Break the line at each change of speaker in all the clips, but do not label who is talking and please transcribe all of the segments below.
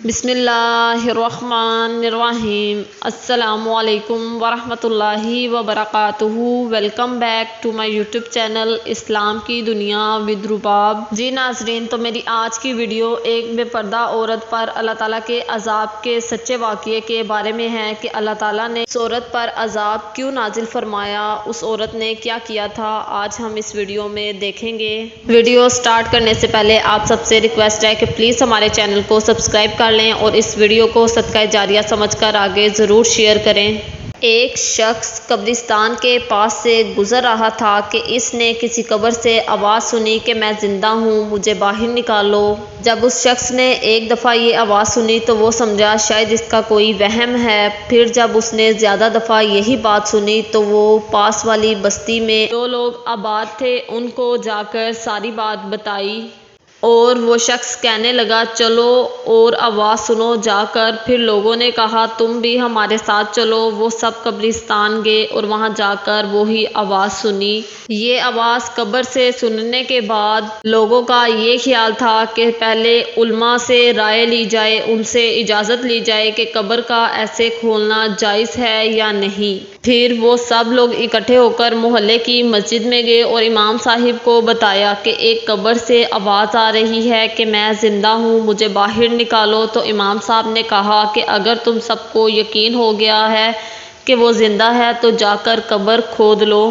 بسم اللہ الرحمن الرحیم۔ السلام علیکم ورحمۃ اللہ وبرکاتہ۔ Welcome back to my YouTube channel اسلام کی دنیا ود رباب۔ جی ناظرین، تو میری آج کی ویڈیو ایک بے پردہ عورت پر اللہ تعالیٰ کے عذاب کے سچے واقعے کے بارے میں ہے کہ اللہ تعالیٰ نے اس عورت پر عذاب کیوں نازل فرمایا، اس عورت نے کیا کیا تھا، آج ہم اس ویڈیو میں دیکھیں گے۔ ویڈیو سٹارٹ کرنے سے پہلے آپ سب سے ریکویسٹ ہے کہ پلیز ہمارے چینل کو سبسکرائب کر لیں اور اس ویڈیو کو صدقہ جاریہ سمجھ کر آگے ضرور شیئر کریں۔ ایک شخص قبرستان کے پاس سے گزر رہا تھا کہ اس نے کسی قبر سے آواز سنی کہ میں زندہ ہوں، مجھے باہر نکالو۔ جب اس شخص نے ایک دفعہ یہ آواز سنی تو وہ سمجھا شاید اس کا کوئی وہم ہے۔ پھر جب اس نے زیادہ دفعہ یہی بات سنی تو وہ پاس والی بستی میں جو لوگ آباد تھے ان کو جا کر ساری بات بتائی، اور وہ شخص کہنے لگا چلو اور آواز سنو جا کر۔ پھر لوگوں نے کہا تم بھی ہمارے ساتھ چلو۔ وہ سب قبرستان گئے اور وہاں جا کر وہی آواز سنی۔ یہ آواز قبر سے سننے کے بعد لوگوں کا یہ خیال تھا کہ پہلے علماء سے رائے لی جائے، ان سے اجازت لی جائے کہ قبر کا ایسے کھولنا جائز ہے یا نہیں۔ پھر وہ سب لوگ اکٹھے ہو کر محلے کی مسجد میں گئے اور امام صاحب کو بتایا کہ ایک قبر سے آواز آ رہی ہے کہ میں زندہ ہوں، مجھے باہر نکالو۔ تو امام صاحب نے کہا کہ اگر تم سب کو یقین ہو گیا ہے کہ وہ زندہ ہے تو جا کر قبر کھود لو۔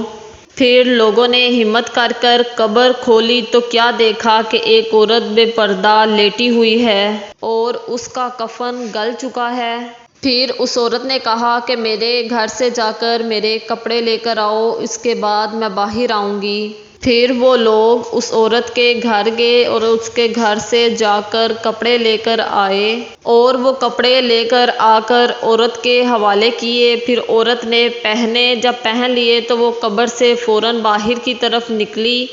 پھر لوگوں نے ہمت کر کر قبر کھولی تو کیا دیکھا کہ ایک عورت بے پردہ لیٹی ہوئی ہے اور اس کا کفن گل چکا ہے۔ پھر اس عورت نے کہا کہ میرے گھر سے جا کر میرے کپڑے لے کر آؤ، اس کے بعد میں باہر آؤں گی۔ پھر وہ لوگ اس عورت کے گھر گئے اور اس کے گھر سے جا کر کپڑے لے کر آئے اور وہ کپڑے لے کر آ کر عورت کے حوالے کیے۔ پھر عورت نے پہنے، جب پہن لیے تو وہ قبر سے فوراً باہر کی طرف نکلی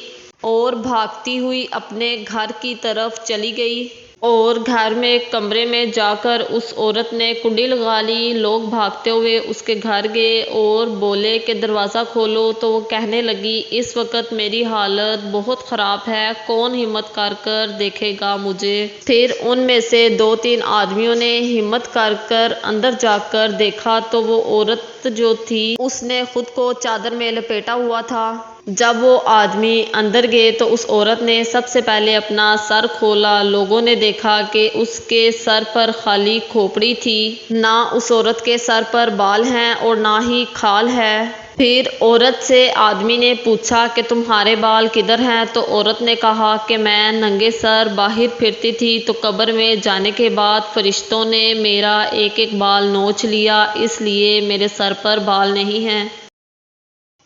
اور بھاگتی ہوئی اپنے گھر کی طرف چلی گئی، اور گھر میں کمرے میں جا کر اس عورت نے کنڈی لگا لی۔ لوگ بھاگتے ہوئے اس کے گھر گئے اور بولے کہ دروازہ کھولو، تو وہ کہنے لگی اس وقت میری حالت بہت خراب ہے، کون ہمت کر کر دیکھے گا مجھے۔ پھر ان میں سے 2-3 آدمیوں نے ہمت کر کر اندر جا کر دیکھا تو وہ عورت جو تھی اس نے خود کو چادر میں لپیٹا ہوا تھا۔ جب وہ آدمی اندر گئے تو اس عورت نے سب سے پہلے اپنا سر کھولا۔ لوگوں نے دیکھا کہ اس کے سر پر خالی کھوپڑی تھی، نہ اس عورت کے سر پر بال ہیں اور نہ ہی کھال ہے۔ پھر عورت سے آدمی نے پوچھا کہ تمہارے بال کدھر ہیں؟ تو عورت نے کہا کہ میں ننگے سر باہر پھرتی تھی تو قبر میں جانے کے بعد فرشتوں نے میرا ایک ایک بال نوچ لیا، اس لیے میرے سر پر بال نہیں ہیں۔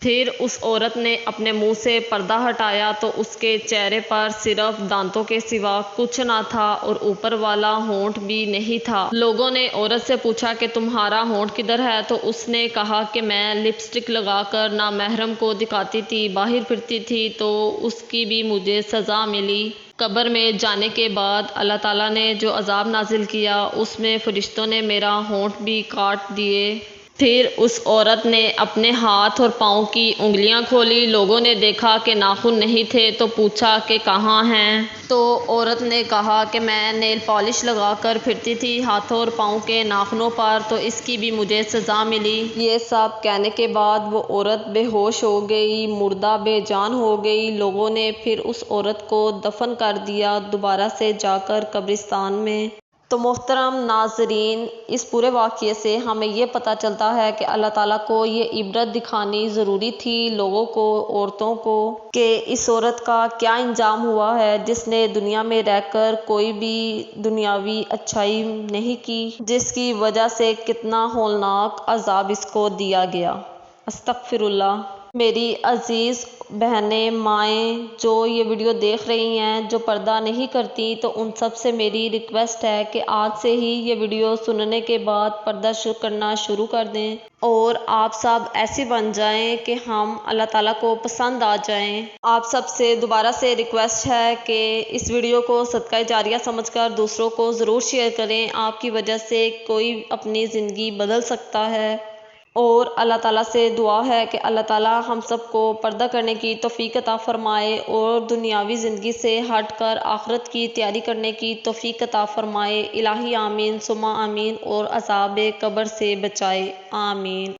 پھر اس عورت نے اپنے منہ سے پردہ ہٹایا تو اس کے چہرے پر صرف دانتوں کے سوا کچھ نہ تھا اور اوپر والا ہونٹ بھی نہیں تھا۔ لوگوں نے عورت سے پوچھا کہ تمہارا ہونٹ کدھر ہے؟ تو اس نے کہا کہ میں لپسٹک لگا کر نامحرم کو دکھاتی تھی، باہر پھرتی تھی تو اس کی بھی مجھے سزا ملی۔ قبر میں جانے کے بعد اللہ تعالیٰ نے جو عذاب نازل کیا اس میں فرشتوں نے میرا ہونٹ بھی کاٹ دیے۔ پھر اس عورت نے اپنے ہاتھ اور پاؤں کی انگلیاں کھولی۔ لوگوں نے دیکھا کہ ناخن نہیں تھے تو پوچھا کہ کہاں ہیں؟ تو عورت نے کہا کہ میں نیل پالش لگا کر پھرتی تھی ہاتھوں اور پاؤں کے ناخنوں پر، تو اس کی بھی مجھے سزا ملی۔ یہ سب کہنے کے بعد وہ عورت بے ہوش ہو گئی، مردہ بے جان ہو گئی۔ لوگوں نے پھر اس عورت کو دفن کر دیا دوبارہ سے جا کر قبرستان میں۔ تو محترم ناظرین، اس پورے واقعے سے ہمیں یہ پتہ چلتا ہے کہ اللہ تعالیٰ کو یہ عبرت دکھانی ضروری تھی لوگوں کو، عورتوں کو، کہ اس عورت کا کیا انجام ہوا ہے جس نے دنیا میں رہ کر کوئی بھی دنیاوی اچھائی نہیں کی، جس کی وجہ سے کتنا ہولناک عذاب اس کو دیا گیا۔ استغفر اللہ۔ میری عزیز بہنیں، مائیں جو یہ ویڈیو دیکھ رہی ہیں، جو پردہ نہیں کرتی، تو ان سب سے میری ریکویسٹ ہے کہ آج سے ہی یہ ویڈیو سننے کے بعد پردہ کرنا شروع کر دیں اور آپ سب ایسے بن جائیں کہ ہم اللہ تعالیٰ کو پسند آ جائیں۔ آپ سب سے دوبارہ سے ریکویسٹ ہے کہ اس ویڈیو کو صدقہ جاریہ سمجھ کر دوسروں کو ضرور شیئر کریں، آپ کی وجہ سے کوئی اپنی زندگی بدل سکتا ہے۔ اور اللہ تعالیٰ سے دعا ہے کہ اللہ تعالیٰ ہم سب کو پردہ کرنے کی توفیق عطا فرمائے اور دنیاوی زندگی سے ہٹ کر آخرت کی تیاری کرنے کی توفیق عطا فرمائے۔ الہی آمین ثم آمین، اور عذاب قبر سے بچائے، آمین۔